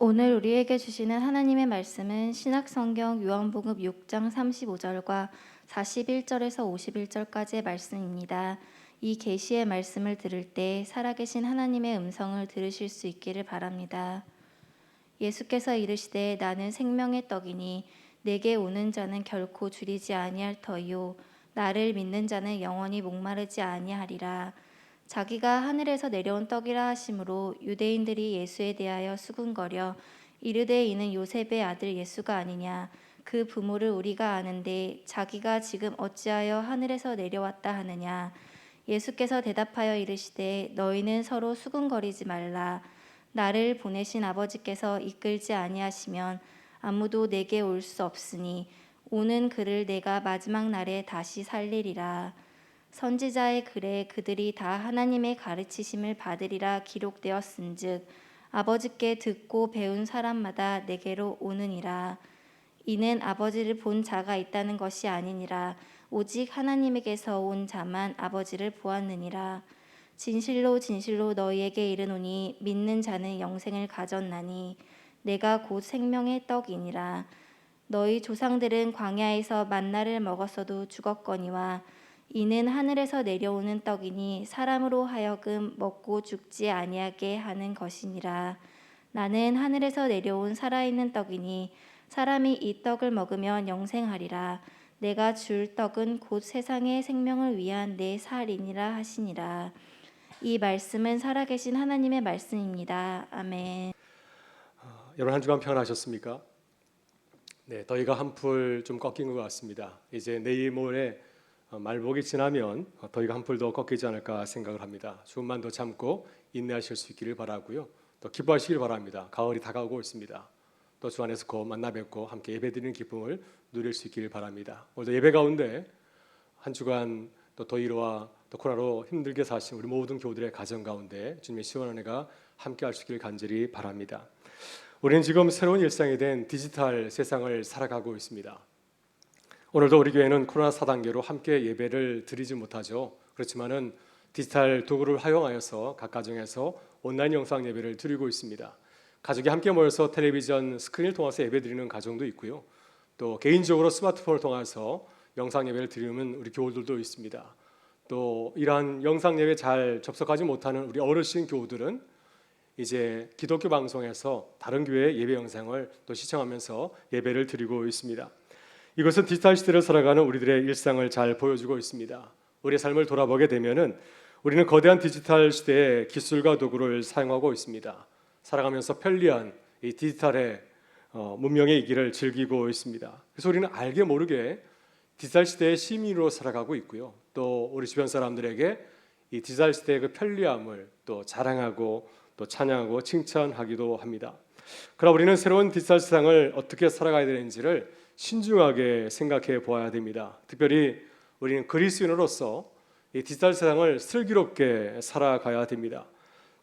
오늘 우리에게 주시는 하나님의 말씀은 신약성경 요한복음 6장 35절과 41절에서 51절까지의 말씀입니다. 이 계시의 말씀을 들을 때 살아계신 하나님의 음성을 들으실 수 있기를 바랍니다. 예수께서 이르시되 나는 생명의 떡이니 내게 오는 자는 결코 줄이지 아니할 터이요 나를 믿는 자는 영원히 목마르지 아니하리라. 자기가 하늘에서 내려온 떡이라 하심으로 유대인들이 예수에 대하여 수군거려 이르되 이는 요셉의 아들 예수가 아니냐. 그 부모를 우리가 아는데 자기가 지금 어찌하여 하늘에서 내려왔다 하느냐. 예수께서 대답하여 이르시되 너희는 서로 수군거리지 말라. 나를 보내신 아버지께서 이끌지 아니하시면 아무도 내게 올 수 없으니 오는 그를 내가 마지막 날에 다시 살리리라. 선지자의 글에 그들이 다 하나님의 가르치심을 받으리라 기록되었은즉 아버지께 듣고 배운 사람마다 내게로 오느니라. 이는 아버지를 본 자가 있다는 것이 아니니라. 오직 하나님에게서 온 자만 아버지를 보았느니라. 진실로 진실로 너희에게 이르노니 믿는 자는 영생을 가졌나니 내가 곧 생명의 떡이니라. 너희 조상들은 광야에서 만나를 먹었어도 죽었거니와 이는 하늘에서 내려오는 떡이니 사람으로 하여금 먹고 죽지 아니하게 하는 것이니라. 나는 하늘에서 내려온 살아있는 떡이니 사람이 이 떡을 먹으면 영생하리라. 내가 줄 떡은 곧 세상의 생명을 위한 내 살이니라 하시니라. 이 말씀은 살아계신 하나님의 말씀입니다. 아멘. 여러분 한 주간 평안하셨습니까? 네, 더위가 한풀 좀 꺾인 것 같습니다. 이제 내일 모레 말복이 지나면 더위가 한풀 더 꺾이지 않을까 생각을 합니다. 조금만 더 참고 인내하실 수 있기를 바라고요. 또 기뻐하시길 바랍니다. 가을이 다가오고 있습니다. 또 주 안에서 곧 만나 뵙고 함께 예배드리는 기쁨을 누릴 수 있기를 바랍니다. 오늘도 예배 가운데 한 주간 또 더위로와 또 코로나로 힘들게 사신 우리 모든 교우들의 가정 가운데 주님의 시원한 은혜가 함께 할 수 있기를 간절히 바랍니다. 우리는 지금 새로운 일상이 된 디지털 세상을 살아가고 있습니다. 오늘도 우리 교회는 코로나 4단계로 함께 예배를 드리지 못하죠. 그렇지만은 디지털 도구를 활용하여서 각 가정에서 온라인 영상 예배를 드리고 있습니다. 가족이 함께 모여서 텔레비전 스크린을 통해서 예배 드리는 가정도 있고요. 또 개인적으로 스마트폰을 통해서 영상 예배를 드리는 우리 교우들도 있습니다. 또 이러한 영상 예배 잘 접속하지 못하는 우리 어르신 교우들은 이제 기독교 방송에서 다른 교회 예배 영상을 또 시청하면서 예배를 드리고 있습니다. 이것은 디지털 시대를 살아가는 우리들의 일상을 잘 보여주고 있습니다. 우리의 삶을 돌아보게 되면은 우리는 거대한 디지털 시대의 기술과 도구를 사용하고 있습니다. 살아가면서 편리한 이 디지털의 문명의 이기를 즐기고 있습니다. 그래서 우리는 알게 모르게 디지털 시대의 시민으로 살아가고 있고요. 또 우리 주변 사람들에게 이 디지털 시대의 그 편리함을 또 자랑하고 또 찬양하고 칭찬하기도 합니다. 그러나 우리는 새로운 디지털 세상을 어떻게 살아가야 되는지를 신중하게 생각해 보아야 됩니다. 특별히 우리는 그리스도인으로서 이 디지털 세상을 슬기롭게 살아가야 됩니다.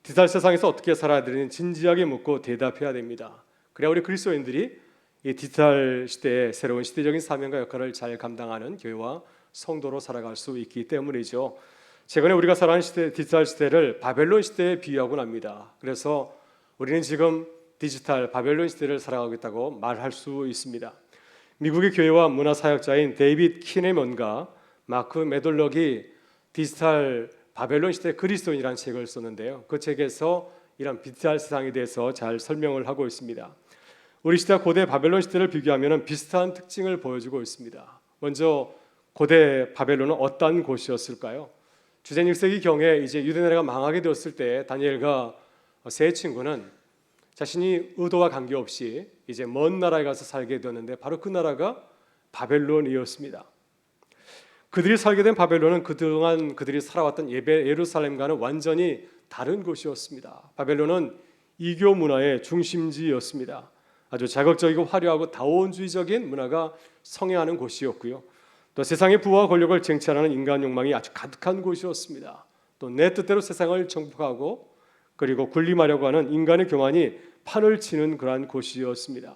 디지털 세상에서 어떻게 살아야 되는지 진지하게 묻고 대답해야 됩니다. 그래야 우리 그리스도인들이 이 디지털 시대의 새로운 시대적인 사명과 역할을 잘 감당하는 교회와 성도로 살아갈 수 있기 때문이죠. 최근에 우리가 살아가는 시대, 디지털 시대를 바벨론 시대에 비유하곤 합니다. 그래서 우리는 지금 디지털 바벨론 시대를 살아가고 있다고 말할 수 있습니다. 미국의 교회와 문화사역자인 데이빗 키네먼과 마크 메돌럭이 디지털 바벨론 시대 그리스도인이라는 책을 썼는데요. 그 책에서 이런 디지털 세상에 대해서 잘 설명을 하고 있습니다. 우리 시대 고대 바벨론 시대를 비교하면 비슷한 특징을 보여주고 있습니다. 먼저 고대 바벨론은 어떤 곳이었을까요? 주전 1세기 경에 이제 유대 나라가 망하게 되었을 때 다니엘과 세 친구는 자신이 의도와 관계없이 이제 먼 나라에 가서 살게 되었는데 바로 그 나라가 바벨론이었습니다. 그들이 살게 된 바벨론은 그동안 그들이 살아왔던 예루살렘과는 완전히 다른 곳이었습니다. 바벨론은 이교 문화의 중심지였습니다. 아주 자극적이고 화려하고 다원주의적인 문화가 성행하는 곳이었고요. 또 세상의 부와 권력을 쟁취하는 인간 욕망이 아주 가득한 곳이었습니다. 또 내 뜻대로 세상을 정복하고 그리고 군림하려고 하는 인간의 교만이 판을 치는 그러한 곳이었습니다.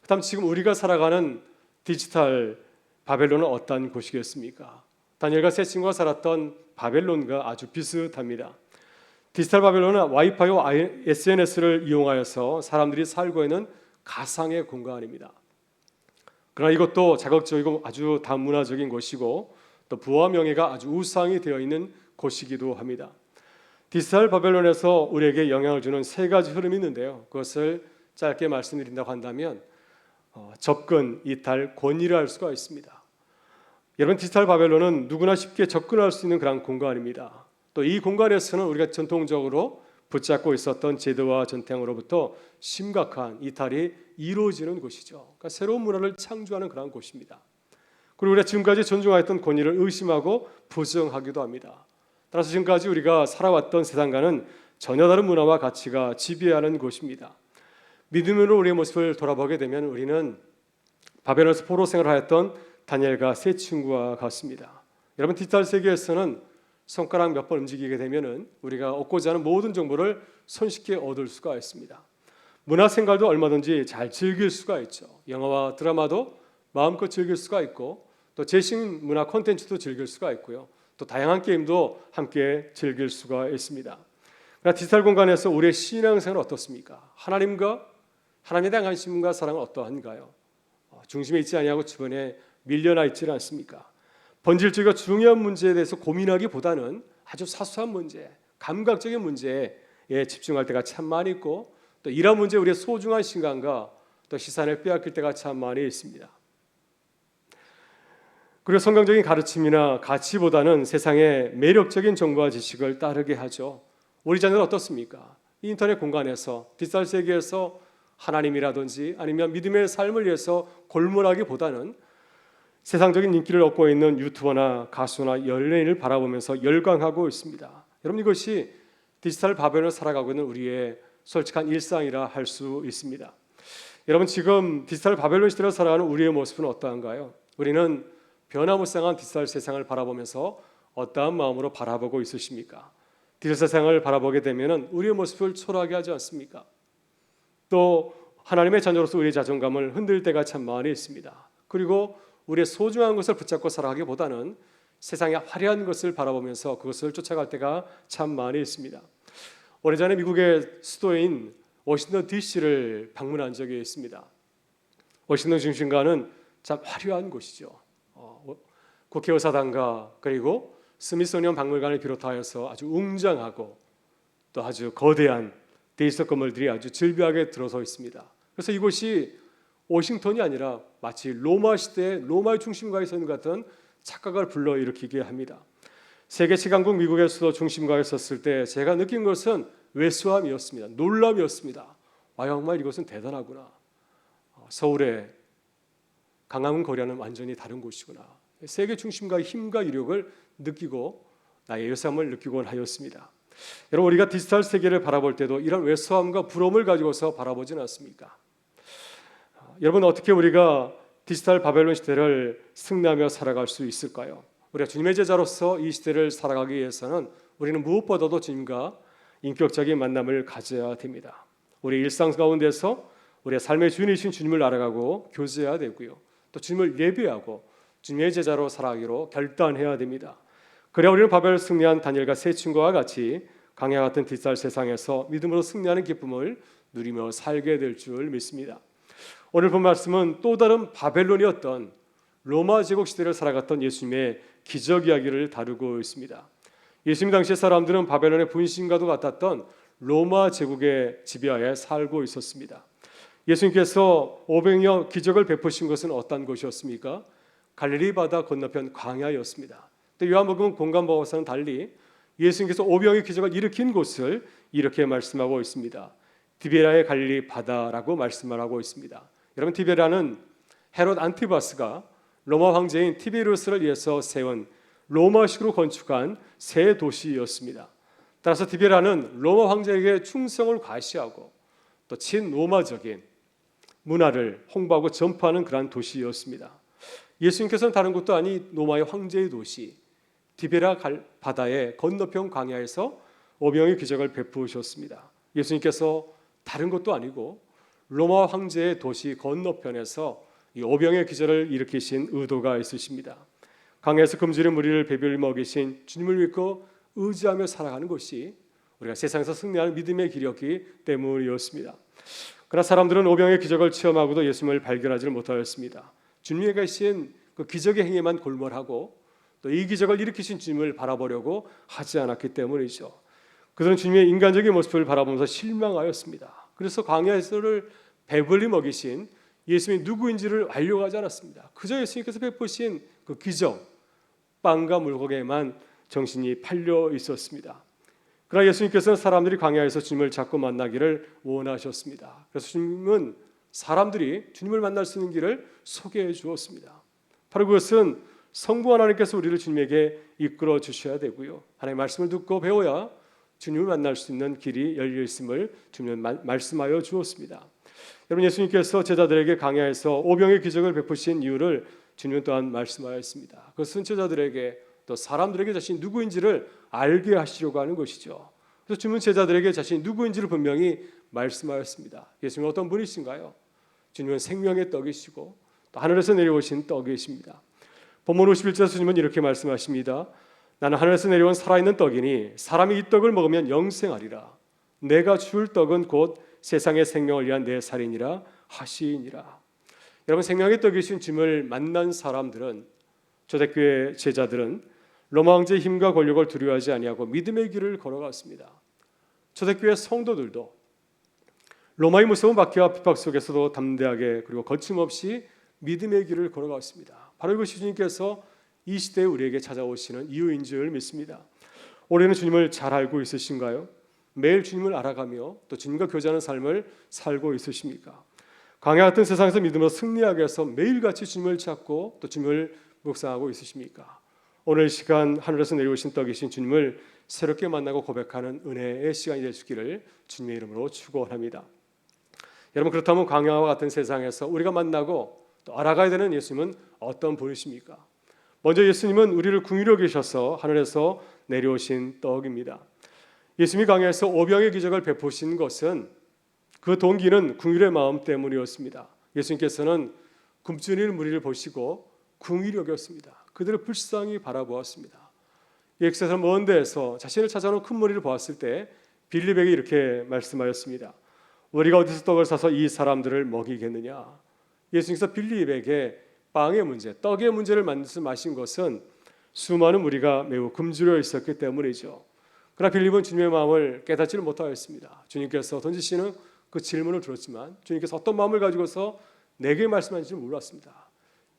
그다음 지금 우리가 살아가는 디지털 바벨론은 어떤 곳이겠습니까? 다니엘과 세 친구가 살았던 바벨론과 아주 비슷합니다. 디지털 바벨론은 와이파이와 SNS를 이용하여서 사람들이 살고 있는 가상의 공간입니다. 그러나 이것도 자극적이고 아주 다문화적인 곳이고 또 부와 명예가 아주 우상이 되어 있는 곳이기도 합니다. 디지털 바벨론에서 우리에게 영향을 주는 세 가지 흐름이 있는데요. 그것을 짧게 말씀드린다고 한다면 접근, 이탈, 권위를 할 수가 있습니다. 여러분, 디지털 바벨론은 누구나 쉽게 접근할 수 있는 그런 공간입니다. 또 이 공간에서는 우리가 전통적으로 붙잡고 있었던 제도와 전통으로부터 심각한 이탈이 이루어지는 곳이죠. 그러니까 새로운 문화를 창조하는 그런 곳입니다. 그리고 우리가 지금까지 존중하였던 권위를 의심하고 부정하기도 합니다. 따라서 지금까지 우리가 살아왔던 세상과는 전혀 다른 문화와 가치가 지배하는 곳입니다. 믿음으로 우리의 모습을 돌아보게 되면 우리는 바벨론에서 포로 생활하였던 다니엘과 세 친구와 같습니다. 여러분, 디지털 세계에서는 손가락 몇 번 움직이게 되면은 우리가 얻고자 하는 모든 정보를 손쉽게 얻을 수가 있습니다. 문화 생활도 얼마든지 잘 즐길 수가 있죠. 영화와 드라마도 마음껏 즐길 수가 있고 또 최신 문화 콘텐츠도 즐길 수가 있고요. 또 다양한 게임도 함께 즐길 수가 있습니다. 그러나 디지털 공간에서 우리의 신앙생활은 어떻습니까? 하나님에 대한 관심과 사랑은 어떠한가요? 중심에 있지 아니하고 주변에 밀려나 있지는 않습니까? 본질적이고 중요한 문제에 대해서 고민하기보다는 아주 사소한 문제, 감각적인 문제에 집중할 때가 참 많이 있고 또 이런 문제에 우리의 소중한 시간과 또 시선을 빼앗길 때가 참 많이 있습니다. 그리고 성경적인 가르침이나 가치보다는 세상의 매력적인 정보와 지식을 따르게 하죠. 우리 자녀는 어떻습니까? 인터넷 공간에서 디지털 세계에서 하나님이라든지 아니면 믿음의 삶을 위해서 골몰하기보다는 세상적인 인기를 얻고 있는 유튜버나 가수나 연예인을 바라보면서 열광하고 있습니다. 여러분, 이것이 디지털 바벨론을 살아가고 있는 우리의 솔직한 일상이라 할 수 있습니다. 여러분, 지금 디지털 바벨론 시대를 살아가는 우리의 모습은 어떠한가요? 우리는 변화무쌍한 디지털 세상을 바라보면서 어떠한 마음으로 바라보고 있으십니까? 디지털 세상을 바라보게 되면 우리의 모습을 초라하게 하지 않습니까? 또 하나님의 자녀로서 우리의 자존감을 흔들 때가 참 많이 있습니다. 그리고 우리의 소중한 것을 붙잡고 살아가기보다는 세상의 화려한 것을 바라보면서 그것을 쫓아갈 때가 참 많이 있습니다. 오래전에 미국의 수도인 워싱턴 DC를 방문한 적이 있습니다. 워싱턴 중심가는 참 화려한 곳이죠. 국회의사당과 그리고 스미소니언 박물관을 비롯하여서 아주 웅장하고 또 아주 거대한 디지털 건물들이 아주 질비하게 들어서 있습니다. 그래서 이곳이 워싱턴이 아니라 마치 로마 시대의 로마의 중심가에 서 있는 것 같은 착각을 불러일으키게 합니다. 세계 최강국 미국의 수도 중심가에 섰을 때 제가 느낀 것은 왜소함이었습니다. 놀람이었습니다. 정말 이것은 대단하구나. 서울의 강화문 거리와는 완전히 다른 곳이구나. 세계 중심가의 힘과 위력을 느끼고 나의 요새함을 느끼곤 하였습니다. 여러분, 우리가 디지털 세계를 바라볼 때도 이런 왜소함과 부러움을 가지고서 바라보지는 않습니까? 여러분, 어떻게 우리가 디지털 바벨론 시대를 승리하며 살아갈 수 있을까요? 우리가 주님의 제자로서 이 시대를 살아가기 위해서는 우리는 무엇보다도 주님과 인격적인 만남을 가져야 됩니다. 우리 일상 가운데서 우리의 삶의 주인이신 주님을 알아가고 교제해야 되고요. 또 주님을 예배하고 주님의 제자로 살아가기로 결단해야 됩니다. 그래야 우리는 바벨을 승리한 다니엘과 세 친구와 같이 강야 같은 디지털 세상에서 믿음으로 승리하는 기쁨을 누리며 살게 될 줄 믿습니다. 오늘 본 말씀은 또 다른 바벨론이었던 로마 제국 시대를 살아갔던 예수님의 기적 이야기를 다루고 있습니다. 예수님 당시의 사람들은 바벨론의 분신과도 같았던 로마 제국의 지배하에 살고 있었습니다. 예수님께서 500여 기적을 베푸신 것은 어떤 곳이었습니까? 갈릴리 바다 건너편 광야였습니다. 요한복음 공간보고서는 달리 예수님께서 500여 기적을 일으킨 곳을 이렇게 말씀하고 있습니다. 디베라의 갈릴리 바다라고 말씀을 하고 있습니다. 여러분, 디베라는 헤롯 안티바스가 로마 황제인 티베리우스를 위해서 세운 로마식으로 건축한 새 도시였습니다. 따라서 디베라는 로마 황제에게 충성을 과시하고 또 친로마적인 문화를 홍보하고 전파하는 그러한 도시였습니다. 예수님께서는 다른 곳도 아니 로마의 황제의 도시 디베라 바다의 건너편 광야에서 5명의 기적을 베푸셨습니다. 예수님께서 다른 곳도 아니고 로마 황제의 도시 건너편에서 이 5병의 기적을 일으키신 의도가 있으십니다. 강에서 금주의 무리를 배불리 먹이신 주님을 믿고 의지하며 살아가는 것이 우리가 세상에서 승리하는 믿음의 길이었기 때문이었습니다. 그러나 사람들은 오병의 기적을 체험하고도 예수님을 발견하지 못하였습니다. 주님이 계신 그 기적의 행위만 골몰하고 또 이 기적을 일으키신 주님을 바라보려고 하지 않았기 때문이죠. 그들은 주님의 인간적인 모습을 바라보면서 실망하였습니다. 그래서 광야에서를 배불리 먹이신 예수님이 누구인지를 알려고 하지 않았습니다. 그저 예수님께서 베푸신 그 기적, 빵과 물고기에만 정신이 팔려 있었습니다. 그러나 예수님께서는 사람들이 광야에서 주님을 자꾸 만나기를 원하셨습니다. 그래서 주님은 사람들이 주님을 만날 수 있는 길을 소개해 주었습니다. 바로 그것은 성부 하나님께서 우리를 주님에게 이끌어 주셔야 되고요. 하나님의 말씀을 듣고 배워야 주님을 만날 수 있는 길이 열려 있음을 주님은 말씀하여 주었습니다. 여러분, 예수님께서 제자들에게 광야에서 오병의 기적을 베푸신 이유를 주님은 또한 말씀하였습니다. 그것은 제자들에게 또 사람들에게 자신이 누구인지를 알게 하시려고 하는 것이죠. 그래서 주님은 제자들에게 자신이 누구인지를 분명히 말씀하였습니다. 예수님은 어떤 분이신가요? 주님은 생명의 떡이시고 또 하늘에서 내려오신 떡이십니다. 본문 51절에서 주님은 이렇게 말씀하십니다. 나는 하늘에서 내려온 살아있는 떡이니 사람이 이 떡을 먹으면 영생하리라. 내가 줄 떡은 곧 세상의 생명을 위한 내 살이니라 하시니라. 여러분, 생명의 떡이신 주님을 만난 사람들은, 초대교회 제자들은 로마 황제의 힘과 권력을 두려워하지 아니하고 믿음의 길을 걸어갔습니다. 초대교회 성도들도 로마의 무서운 박해와 핍박 속에서도 담대하게 그리고 거침없이 믿음의 길을 걸어갔습니다. 바로 이것이 주님께서 이 시대에 우리에게 찾아오시는 이유인 줄 믿습니다. 올해는 주님을 잘 알고 있으신가요? 매일 주님을 알아가며 또 주님과 교제하는 삶을 살고 있으십니까? 광야 같은 세상에서 믿음으로 승리하기 위해서 매일같이 주님을 찾고 또 주님을 묵상하고 있으십니까? 오늘 시간 하늘에서 내려오신 떡이신 주님을 새롭게 만나고 고백하는 은혜의 시간이 될 수 있기를 주님의 이름으로 축원합니다. 여러분, 그렇다면 광야와 같은 세상에서 우리가 만나고 또 알아가야 되는 예수님은 어떤 분이십니까? 먼저 예수님은 우리를 궁유로 계셔서 하늘에서 내려오신 떡입니다. 예수님이 광야에서 오병의 기적을 베푸신 것은 그 동기는 궁유의 마음 때문이었습니다. 예수님께서는 굶주린 무리를 보시고 궁유히 여겼습니다. 그들을 불쌍히 바라보았습니다. 예수께서 먼 데에서 자신을 찾아오는 큰 무리를 보았을 때 빌립에게 이렇게 말씀하였습니다. 우리가 어디서 떡을 사서 이 사람들을 먹이겠느냐? 예수님께서 빌립에게 빵의 문제, 떡의 문제를 말씀하신 것은 수많은 무리가 매우 굶주려 있었기 때문이죠. 그러나 빌립은 주님의 마음을 깨닫지를 못하였습니다. 주님께서 던지시는 그 질문을 들었지만 주님께서 어떤 마음을 가지고서 내게 말씀하신지 몰랐습니다.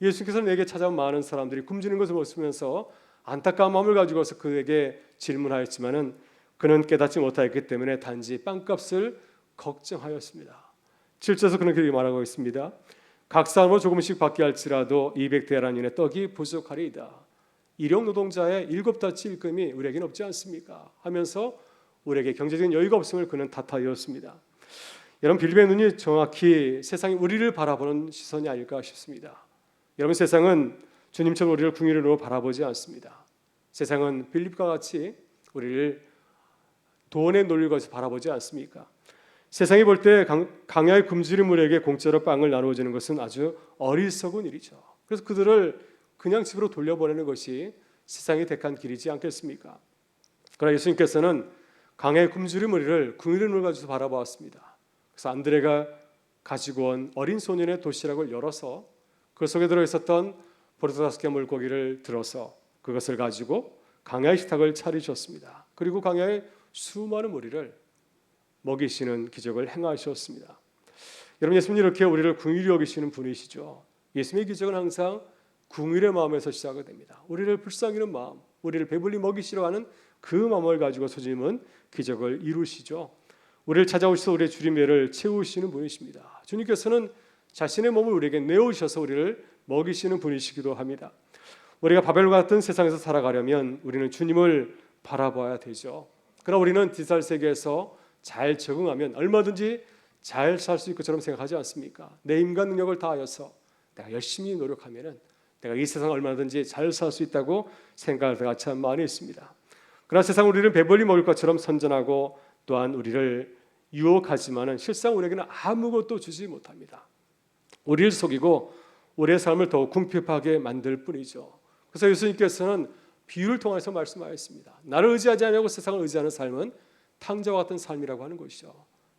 예수님께서 내게 찾아온 많은 사람들이 굶주리는 것을 보시면서 안타까운 마음을 가지고서 그에게 질문하였지만은 그는 깨닫지 못하였기 때문에 단지 빵값을 걱정하였습니다. 7절에서 그는 그렇게 말하고 있습니다. 각 사람으로 조금씩 받게 할지라도 200데나리온의 떡이 부족하리이다. 일용 노동자의 7달 일금이 우리에게는 없지 않습니까? 하면서 우리에게 경제적인 여유가 없음을 그는 탓하였습니다. 여러분, 빌립의 눈이 정확히 세상이 우리를 바라보는 시선이 아닐까 싶습니다. 여러분, 세상은 주님처럼 우리를 궁유로 바라보지 않습니다. 세상은 빌립과 같이 우리를 돈의 논리로 바라보지 않습니까? 세상이 볼 때 강야의 굶주린 무리에게 공짜로 빵을 나누어주는 것은 아주 어리석은 일이죠. 그래서 그들을 그냥 집으로 돌려보내는 것이 세상이 택한 길이지 않겠습니까? 그러나 예수님께서는 강야의 굶주린 무리를 궁유의 눈을 가지고 바라보았습니다. 그래서 안드레가 가지고 온 어린 소년의 도시락을 열어서 그 속에 들어있었던 포도주 5개 물고기를 들어서 그것을 가지고 강야의 식탁을 차리셨습니다. 그리고 강야의 수많은 무리를 먹이시는 기적을 행하셨습니다. 여러분, 예수님은 이렇게 우리를 궁유히 여기시는 분이시죠. 예수님의 기적은 항상 궁유의 마음에서 시작이 됩니다. 우리를 불쌍히 여기는 마음, 우리를 배불리 먹이시려 하는 그 마음을 가지고 주님은 기적을 이루시죠. 우리를 찾아오셔서 우리의 주림배를 채우시는 분이십니다. 주님께서는 자신의 몸을 우리에게 내어주셔서 우리를 먹이시는 분이시기도 합니다. 우리가 바벨론 같은 세상에서 살아가려면 우리는 주님을 바라봐야 되죠. 그러나 우리는 디지털 세계에서 잘 적응하면 얼마든지 잘 살 수 있을 것처럼 생각하지 않습니까? 내 인간 능력을 다하여서 내가 열심히 노력하면은 내가 이 세상 얼마든지 잘 살 수 있다고 생각할 때가 참 많이 있습니다. 그러나 세상 우리를 배불리 먹을 것처럼 선전하고 또한 우리를 유혹하지만은 실상 우리에게는 아무것도 주지 못합니다. 우리를 속이고 우리의 삶을 더욱 궁핍하게 만들 뿐이죠. 그래서 예수님께서는 비유를 통해서 말씀하였습니다. 나를 의지하지 않고 세상을 의지하는 삶은 탕자와 같은 삶이라고 하는 것이죠.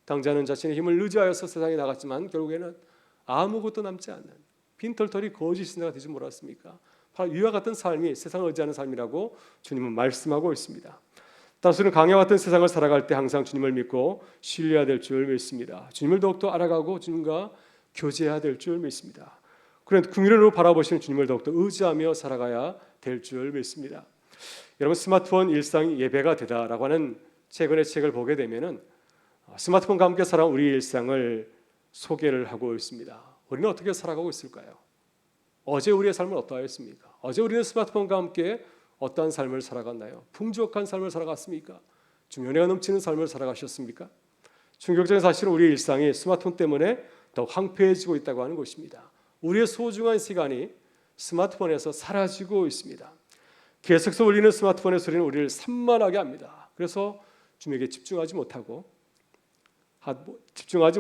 탕자는 자신의 힘을 의지하여서 세상에 나갔지만 결국에는 아무것도 남지 않는 빈털터리 거짓 신자가 되지 못했습니까? 바로 이와 같은 삶이 세상을 의지하는 삶이라고 주님은 말씀하고 있습니다. 따라서 우리는 강야와 같은 세상을 살아갈 때 항상 주님을 믿고 신뢰해야 될 줄 믿습니다. 주님을 더욱더 알아가고 주님과 교제해야 될 줄 믿습니다. 그런데 긍휼으로 바라보시는 주님을 더욱더 의지하며 살아가야 될 줄 믿습니다. 여러분, 스마트폰 일상 예배가 되다라고 하는 최근의 책을 보게 되면은 스마트폰과 함께 살아온 우리 일상을 소개를 하고 있습니다. 우리는 어떻게 살아가고 있을까요? 어제 우리의 삶은 어떠하였습니까? 어제 우리는 스마트폰과 함께 어떠한 삶을 살아갔나요? 풍족한 삶을 살아갔습니까? 좀 연애가 넘치는 삶을 살아가셨습니까? 충격적인 사실은 우리의 일상이 스마트폰 때문에 더 황폐해지고 있다고 하는 것입니다. 우리의 소중한 시간이 스마트폰에서 사라지고 있습니다. 계속해서 울리는 스마트폰의 소리는 우리를 산만하게 합니다. 그래서 주님에게 집중하지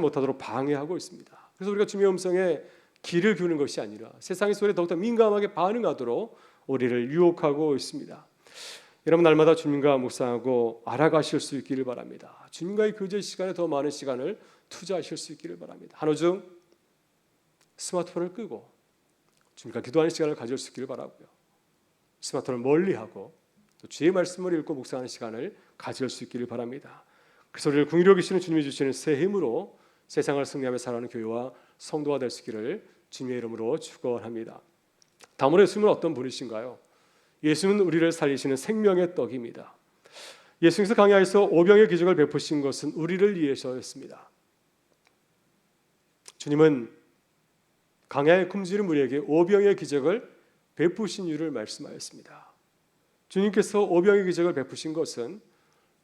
못하도록 방해하고 있습니다. 그래서 우리가 주님의 음성에 귀를 기울이는 것이 아니라 세상의 소리에 더욱더 민감하게 반응하도록 우리를 유혹하고 있습니다. 여러분, 날마다 주님과 묵상하고 알아가실 수 있기를 바랍니다. 주님과의 교제 시간에 더 많은 시간을 투자하실 수 있기를 바랍니다. 한오중 스마트폰을 끄고 주님과 기도하는 시간을 가질 수 있기를 바라고요. 스마트폰을 멀리하고 또 주의 말씀을 읽고 묵상하는 시간을 가질 수 있기를 바랍니다. 그래서 우리를 긍휼히 여기시는 주님이 주시는 새 힘으로 세상을 승리하며 살아가는 교회와 성도가 될 수 있기를 주님의 이름으로 축원합니다. 다음으로 예수님은 어떤 분이신가요? 예수님은 우리를 살리시는 생명의 떡입니다. 예수님께서 강야에서 오병의 기적을 베푸신 것은 우리를 위해서였습니다. 주님은 강야에 굶주린 무리에게 오병의 기적을 베푸신 이유를 말씀하였습니다. 주님께서 오병의 기적을 베푸신 것은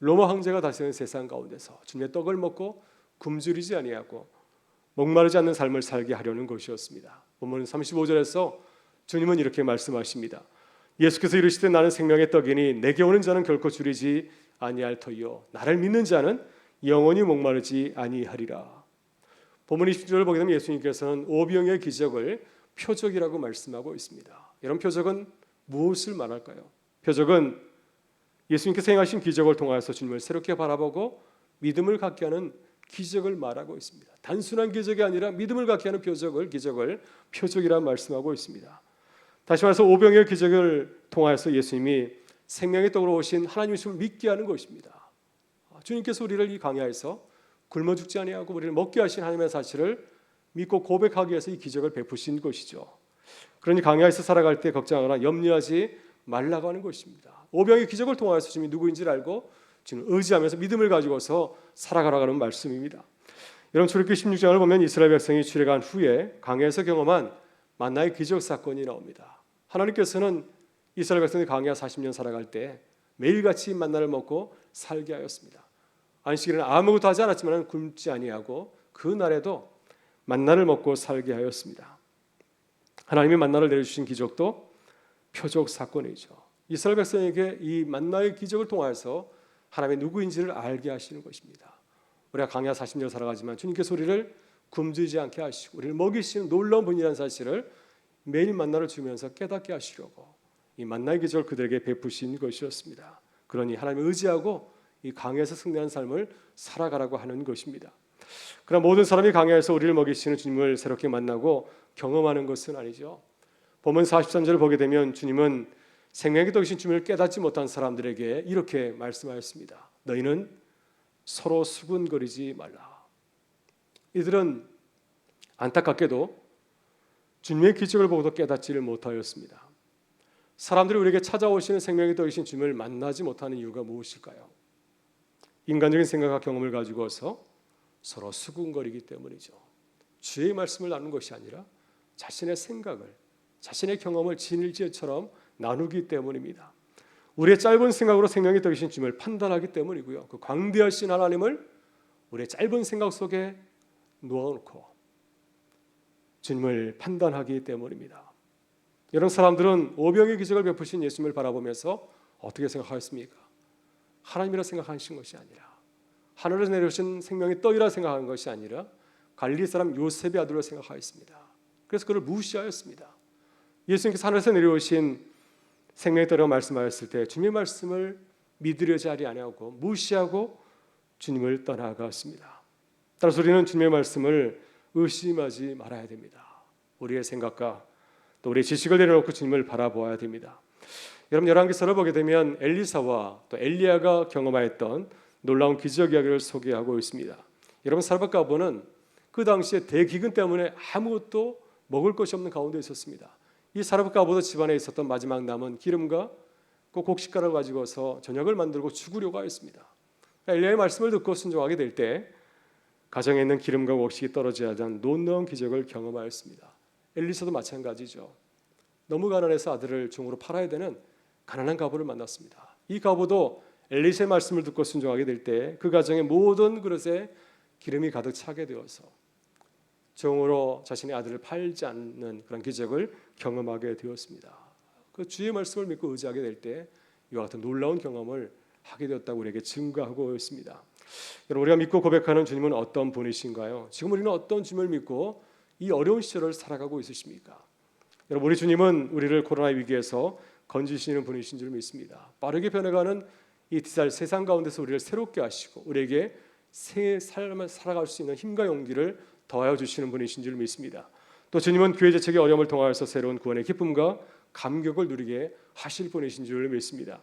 로마 황제가 다스리는 세상 가운데서 주님의 떡을 먹고 굶주리지 아니하고 목마르지 않는 삶을 살게 하려는 것이었습니다. 본문 35절에서 주님은 이렇게 말씀하십니다. 예수께서 이르시되 나는 생명의 떡이니 내게 오는 자는 결코 줄이지 아니할 터이요 나를 믿는 자는 영원히 목마르지 아니하리라. 본문 20절을 보게 되면 예수님께서는 오병의 기적을 표적이라고 말씀하고 있습니다. 이런 표적은 무엇을 말할까요? 표적은 예수님께서 행하신 기적을 통하여서 주님을 새롭게 바라보고 믿음을 갖게 하는 기적을 말하고 있습니다. 단순한 기적이 아니라 믿음을 갖게 하는 기적을 표적이라 말씀하고 있습니다. 다시 말해서 오병의 기적을 통하여서 예수님이 생명의 떡으로 오신 하나님이심을 믿게 하는 것입니다. 주님께서 우리를 이 강야에서 굶어 죽지 아니하고 우리를 먹게 하신 하나님의 사실을 믿고 고백하기 위해서 이 기적을 베푸신 것이죠. 그러니 강야에서 살아갈 때 걱정하거나 염려하지 말라고 하는 것입니다. 오병의 기적을 통하여서 주님이 누구인지를 알고 주님 의지하면서 믿음을 가지고서 살아가라고 하는 말씀입니다. 여러분, 출애굽기 16장을 보면 이스라엘 백성이 출애굽한 후에 강야에서 경험한 만나의 기적 사건이 나옵니다. 하나님께서는 이스라엘 백성이 강야 40년 살아갈 때 매일같이 만나를 먹고 살게 하였습니다. 안식일에는 아무것도 하지 않았지만 굶지 아니하고 그 날에도 만나를 먹고 살게 하였습니다. 하나님이 만나를 내려주신 기적도 표적 사건이죠. 이스라엘 백성에게 이 만나의 기적을 통해서 하나님의 누구인지를 알게 하시는 것입니다. 우리가 강야 40년 살아가지만 주님께서 우리를 굶주리지 않게 하시고 우리를 먹이시는 놀라운 분이라는 사실을 매일 만나를 주면서 깨닫게 하시려고 이 만나의 기적을 그들에게 베푸신 것이었습니다. 그러니 하나님을 의지하고 이 강야에서 승리하는 삶을 살아가라고 하는 것입니다. 그러나 모든 사람이 강야에서 우리를 먹이시는 주님을 새롭게 만나고 경험하는 것은 아니죠. 본문 43절을 보게 되면 주님은 생명의 떡이신 주님을 깨닫지 못한 사람들에게 이렇게 말씀하였습니다. 너희는 서로 수군거리지 말라. 이들은 안타깝게도 주님의 기적을 보고도 깨닫지를 못하였습니다. 사람들이 우리에게 찾아오시는 생명의 떡이신 주님을 만나지 못하는 이유가 무엇일까요? 인간적인 생각과 경험을 가지고서 서로 수군거리기 때문이죠. 주의 말씀을 나누는 것이 아니라 자신의 생각을, 자신의 경험을 진일지처럼 나누기 때문입니다. 우리의 짧은 생각으로 생명의 떡이신 주님을 판단하기 때문이고요. 그 광대하신 하나님을 우리의 짧은 생각 속에 놓아놓고 주님을 판단하기 때문입니다. 이런 사람들은 오병의 기적을 베푸신 예수님을 바라보면서 어떻게 생각하였습니까? 하나님이라 생각하신 것이 아니라 하늘에서 내려오신 생명의 떡이라 생각하는 것이 아니라 갈릴리 사람 요셉의 아들로 생각하였습니다. 그래서 그를 무시하였습니다. 예수님께서 하늘에서 내려오신 생명의 떡이라고 말씀하였을 때 주님의 말씀을 믿으려지 하지 아니하고 무시하고 주님을 떠나갔습니다. 따라서 우리는 주님의 말씀을 의심하지 말아야 됩니다. 우리의 생각과 또 우리의 지식을 내려놓고 주님을 바라보아야 됩니다. 여러분 열왕기서를 보게 되면 엘리사와 또 엘리야가 경험하였던 놀라운 기적 이야기를 소개하고 있습니다. 여러분 사르밧 가보는 그 당시에 대기근 때문에 아무것도 먹을 것이 없는 가운데 있었습니다. 이 사르밧 가보도 집안에 있었던 마지막 남은 기름과 그 곡식가루를 가지고서 저녁을 만들고 죽으려고 하였습니다. 엘리야의 말씀을 듣고 순종하게 될 때 가정에 있는 기름과 곡식이 떨어지지 않은 놀라운 기적을 경험하였습니다. 엘리사도 마찬가지죠. 너무 가난해서 아들을 종으로 팔아야 되는 가난한 가부를 만났습니다. 이 가부도 엘리사의 말씀을 듣고 순종하게 될 때 그 가정의 모든 그릇에 기름이 가득 차게 되어서 종으로 자신의 아들을 팔지 않는 그런 기적을 경험하게 되었습니다. 그 주의 말씀을 믿고 의지하게 될 때 이와 같은 놀라운 경험을 하게 되었다고 우리에게 증거하고 있습니다. 여러분 우리가 믿고 고백하는 주님은 어떤 분이신가요? 지금 우리는 어떤 주님을 믿고 이 어려운 시절을 살아가고 있으십니까? 여러분 우리 주님은 우리를 코로나 위기에서 건지시는 분이신 줄 믿습니다. 빠르게 변해가는 이 디지털 세상 가운데서 우리를 새롭게 하시고 우리에게 새 삶을 살아갈 수 있는 힘과 용기를 더하여 주시는 분이신 줄 믿습니다. 또 주님은 교회 재척의 어려움을 통하여서 새로운 구원의 기쁨과 감격을 누리게 하실 분이신 줄 믿습니다.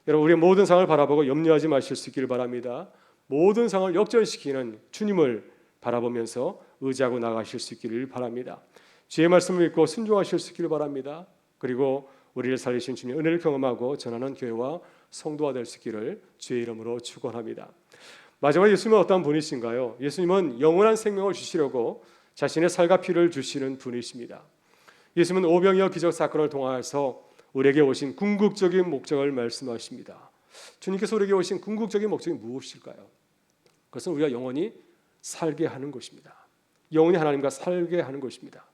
여러분 우리의 모든 상황을 바라보고 염려하지 마실 수 있기를 바랍니다. 모든 상황을 역전시키는 주님을 바라보면서 의지하고 나가실 수 있기를 바랍니다. 주의 말씀을 믿고 순종하실 수 있기를 바랍니다. 그리고 우리를 살리신 주님의 은혜를 경험하고 전하는 교회와 성도가 될 수 있기를 주의 이름으로 축원합니다. 마지막으로 예수님은 어떤 분이신가요? 예수님은 영원한 생명을 주시려고 자신의 살과 피를 주시는 분이십니다. 예수님은 오병이어 기적 사건을 통하여서 우리에게 오신 궁극적인 목적을 말씀하십니다. 주님께서 우리에게 오신 궁극적인 목적이 무엇일까요? 그것은 우리가 영원히 살게 하는 것입니다. 영원히 하나님과 살게 하는 것입니다.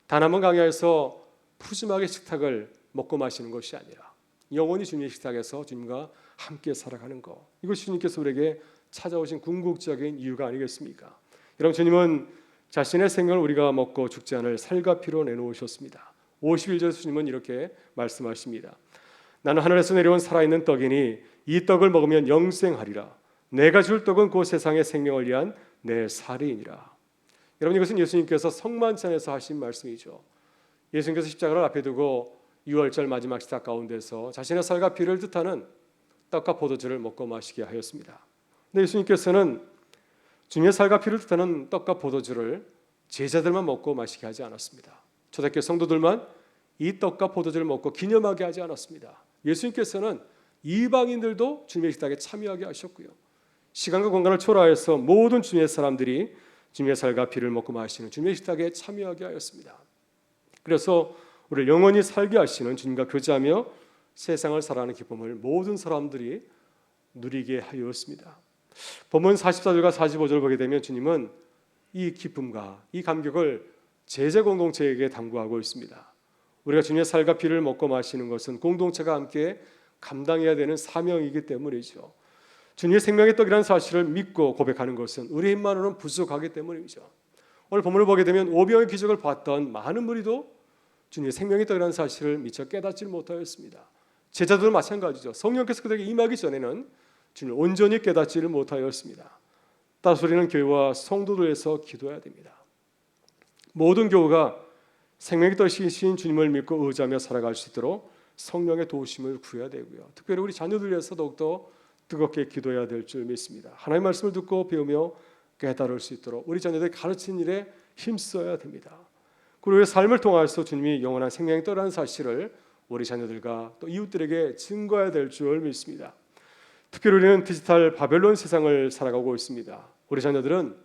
단 한 번 강야에서 푸짐하게 식탁을 먹고 마시는 것이 아니라 영원히 주님의 식탁에서 주님과 함께 살아가는 것, 이것이 주님께서 우리에게 찾아오신 궁극적인 이유가 아니겠습니까? 여러분 주님은 자신의 생명을 우리가 먹고 죽지 않을 살과 피로 내놓으셨습니다. 51절에서 주님은 이렇게 말씀하십니다. 나는 하늘에서 내려온 살아있는 떡이니 이 떡을 먹으면 영생하리라. 내가 줄 떡은 그 세상의 생명을 위한 내 살이니라. 여러분 이것은 예수님께서 성만찬에서 하신 말씀이죠. 예수님께서 십자가를 앞에 두고 유월절 마지막 식사 가운데서 자신의 살과 피를 뜻하는 떡과 포도주를 먹고 마시게 하였습니다. 근데 예수님께서는 주님의 살과 피를 뜻하는 떡과 포도주를 제자들만 먹고 마시게 하지 않았습니다. 초대교회 성도들만 이 떡과 포도주를 먹고 기념하게 하지 않았습니다. 예수님께서는 이방인들도 주님의 식탁에 참여하게 하셨고요. 시간과 공간을 초월해서 모든 주님의 사람들이 주님의 살과 피를 먹고 마시는 주님의 식탁에 참여하게 하였습니다. 그래서 우리를 영원히 살게 하시는 주님과 교제하며 세상을 살아가는 기쁨을 모든 사람들이 누리게 하였습니다. 본문 44절과 45절을 보게 되면 주님은 이 기쁨과 이 감격을 제자 공동체에게 당부하고 있습니다. 우리가 주님의 살과 피를 먹고 마시는 것은 공동체가 함께 감당해야 되는 사명이기 때문이죠. 주님의 생명의 떡이라는 사실을 믿고 고백하는 것은 우리 힘만으로는 부족하기 때문이죠. 오늘 본문을 보게 되면 오병의 기적을 봤던 많은 무리도 주님의 생명의 떡이라는 사실을 미처 깨닫지 못하였습니다. 제자들도 마찬가지죠. 성령께서 그들에게 임하기 전에는 주님을 온전히 깨닫지를 못하였습니다. 따라서 우리는 교회와 성도들에서 기도해야 됩니다. 모든 교회가 생명의 떡이신 주님을 믿고 의지하며 살아갈 수 있도록 성령의 도우심을 구해야 되고요. 특별히 우리 자녀들 위해서 더욱더 뜨겁게 기도해야 될 줄 믿습니다. 하나님의 말씀을 듣고 배우며 깨달을 수 있도록 우리 자녀들이 가르치는 일에 힘써야 됩니다. 그리고 우리의 삶을 통해서 주님이 영원한 생명의 떡이라는 사실을 우리 자녀들과 또 이웃들에게 증거해야 될 줄 믿습니다. 특별히 우리는 디지털 바벨론 세상을 살아가고 있습니다. 우리 자녀들은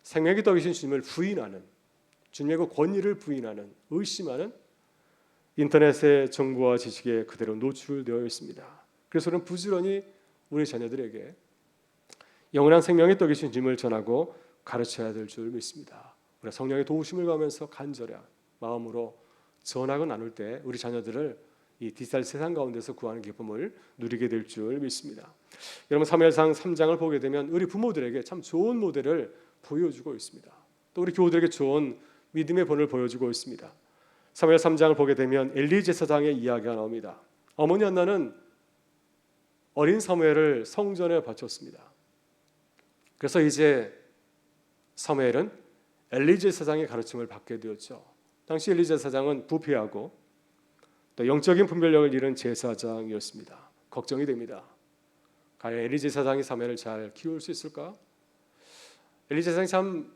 생명의 떡이신 주님을 부인하는, 주님의 그 권위를 부인하는, 의심하는 인터넷의 정보와 지식에 그대로 노출되어 있습니다. 그래서 우리는 부지런히 우리 자녀들에게 영원한 생명의 떡이신 주님을 전하고 가르쳐야 될 줄 믿습니다. 우리가 성령의 도우심을 가면서 간절한 마음으로 전하고 나눌 때 우리 자녀들을 이 디지털 세상 가운데서 구하는 기쁨을 누리게 될 줄 믿습니다. 여러분 사무엘상 3장을 보게 되면 우리 부모들에게 참 좋은 모델을 보여주고 있습니다. 또 우리 교우들에게 좋은 믿음의 본을 보여주고 있습니다. 사무엘 3장을 보게 되면 엘리 제사장의 이야기가 나옵니다. 어머니 한나는 어린 사무엘을 성전에 바쳤습니다. 그래서 이제 사무엘은 엘리 제사장의 가르침을 받게 되었죠. 당시 엘리 제사장은 부패하고 또 영적인 분별력을 잃은 제사장이었습니다. 걱정이 됩니다. 과연 엘리 제사장이 사무엘을 잘 키울 수 있을까? 엘리 제사장이 참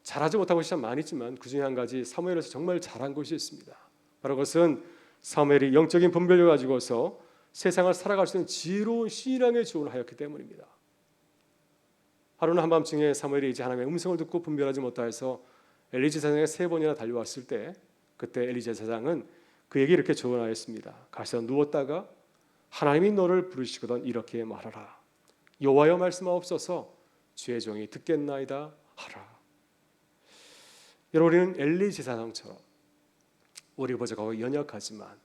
잘하지 못한 것이 참 많이 있지만 그 중에 한 가지 사무엘에서 정말 잘한 것이 있습니다. 바로 그것은 사무엘이 영적인 분별력을 가지고서 세상을 살아갈 수 있는 지혜로운 신앙의 조언을 하였기 때문입니다. 하루는 한밤중에 사무엘이 이제 하나님의 음성을 듣고 분별하지 못하여서 엘리 제사장에게 3번이나 달려왔을 때 그때 엘리 제사장은 그에게 이렇게 조언하였습니다. 가서 누웠다가 하나님이 너를 부르시거든 이렇게 말하라. 여호와여 말씀하옵소서 주의 종이 듣겠나이다 하라. 여러분, 우리는 엘리 제사장처럼 우리 부족하고 연약하지만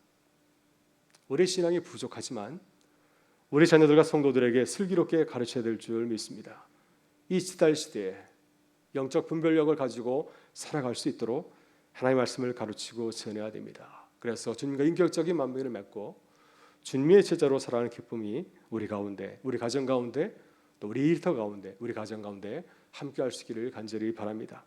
우리 신앙이 부족하지만 우리 자녀들과 성도들에게 슬기롭게 가르쳐야 될 줄 믿습니다. 이 시달 시대에 영적 분별력을 가지고 살아갈 수 있도록 하나님의 말씀을 가르치고 전해야 됩니다. 그래서 주님과 인격적인 만병을 맺고 주님의 제자로 살아가는 기쁨이 우리 가운데, 우리 가정 가운데, 또 우리 일터 가운데, 우리 가정 가운데 함께할 수 있기를 간절히 바랍니다.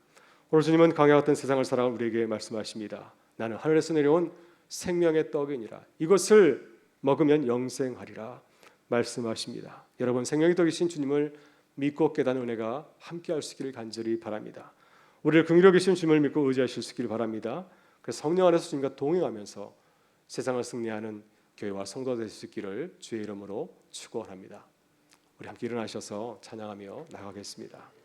오늘 주님은 강야 같은 세상을 살아갈 우리에게 말씀하십니다. 나는 하늘에서 내려온 생명의 떡이니라. 이것을 먹으면 영생하리라 말씀하십니다. 여러분, 생명의 떡이신 주님을 믿고 깨닫는 은혜가 함께할 수 있기를 간절히 바랍니다. 우리를 긍휼히 계신 주님을 믿고 의지하실 수 있기를 바랍니다. 그래서 성령 안에서 주님과 동행하면서 세상을 승리하는 교회와 성도가 될 수 있기를 주의 이름으로 축원합니다. 우리 함께 일어나셔서 찬양하며 나가겠습니다.